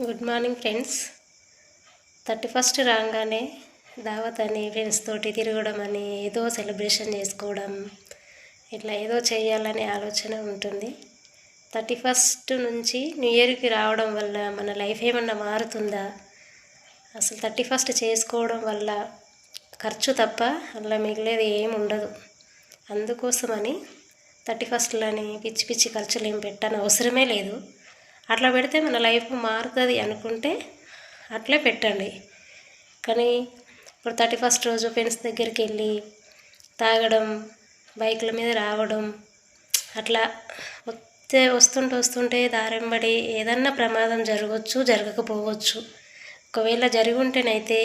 Good morning friends. 31st రాగానే దావత్ అని ఫ్రెండ్స్ తోటి తిరగడం అని ఏదో సెలబ్రేషన్ చేసుకోవడం, ఇట్లా ఏదో చేయాలనే ఆలోచన ఉంటుంది. 31st నుంచి న్యూ ఇయర్కి రావడం వల్ల మన లైఫ్ ఏమన్నా మారుతుందా? అసలు 31st చేసుకోవడం వల్ల ఖర్చు తప్ప అలా మిగిలేది ఏమి ఉండదు. అందుకోసమని 31స్ట్లని పిచ్చి పిచ్చి ఖర్చులు ఏం పెట్టని అవసరమే లేదు. అట్లా పెడితే మన లైఫ్ మారుతుంది అనుకుంటే అట్లే పెట్టండి. కానీ ఇప్పుడు 31st రోజు ఫ్రెండ్స్ దగ్గరికి వెళ్ళి తాగడం, బైకుల మీద రావడం, అట్లా వస్తుంటే దారెంబడి ఏదన్నా ప్రమాదం జరగవచ్చు, జరగకపోవచ్చు. ఒకవేళ జరిగి ఉంటేనైతే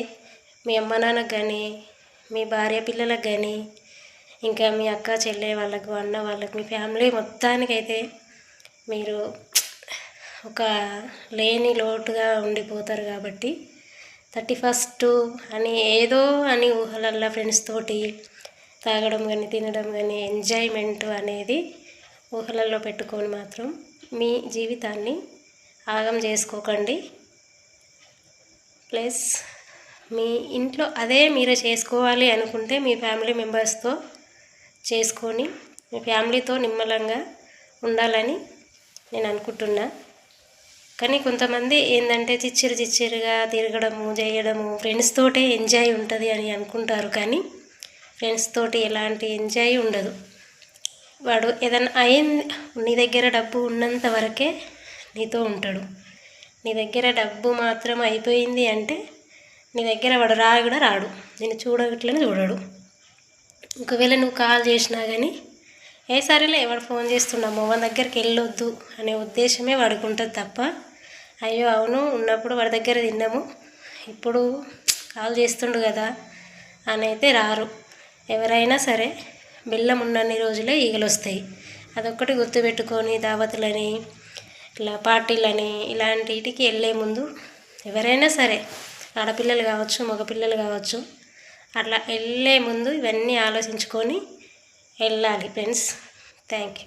మీ అమ్మ నాన్నకు కానీ, మీ భార్య పిల్లలకు కానీ, ఇంకా మీ అక్క చెల్లె వాళ్ళకు, అన్న వాళ్ళకు, మీ ఫ్యామిలీ మొత్తానికైతే మీరు ఒక లేని లోటుగా ఉండిపోతారు. కాబట్టి 31st అని ఏదో అని ఊహలల్లో ఫ్రెండ్స్ తోటి తాగడం కానీ, తినడం కానీ, ఎంజాయ్మెంట్ అనేది ఊహలలో పెట్టుకొని మాత్రం మీ జీవితాన్ని ఆగం చేసుకోకండి. ప్లస్ మీ ఇంట్లో అదే మీరు చేసుకోవాలి అనుకుంటే మీ ఫ్యామిలీ మెంబర్స్తో చేసుకొని మీ ఫ్యామిలీతో నిమ్మలంగా ఉండాలని నేను అనుకుంటున్నా. కానీ కొంతమంది ఏంటంటే చిచ్చిరుగా తిరగడము, చేయడము, ఫ్రెండ్స్ తోటే ఎంజాయ్ ఉంటుంది అని అనుకుంటారు. కానీ ఫ్రెండ్స్ తోటి ఎలాంటి ఎంజాయ్ ఉండదు. వాడు ఏదైనా నీ దగ్గర డబ్బు ఉన్నంత వరకే నీతో ఉంటాడు. నీ దగ్గర డబ్బు మాత్రం అయిపోయింది అంటే నీ దగ్గర వాడు కూడా రాడు, నేను చూడగట్లని చూడడు. ఒకవేళ నువ్వు కాల్ చేసినా కానీ సరేలే వాడు ఫోన్ చేస్తున్నామో వాడి దగ్గరికి వెళ్ళొద్దు అనే ఉద్దేశమే వాడికి ఉంటుంది తప్ప, అయ్యో అవును ఉన్నప్పుడు వాడి దగ్గర తిన్నాము, ఇప్పుడు కాల్ చేస్తుండు కదా అని అయితే రారు. ఎవరైనా సరే బెల్లం ఉన్నన్ని రోజులే ఈగలు వస్తాయి. అదొక్కటి గుర్తుపెట్టుకొని దావతులని, ఇట్లా పార్టీలని, ఇలాంటి వీటికి వెళ్ళే ముందు ఎవరైనా సరే ఆడపిల్లలు కావచ్చు, మగపిల్లలు కావచ్చు, అట్లా వెళ్ళే ముందు ఇవన్నీ ఆలోచించుకొని వెళ్ళాలి ఫ్రెండ్స్. Thank you.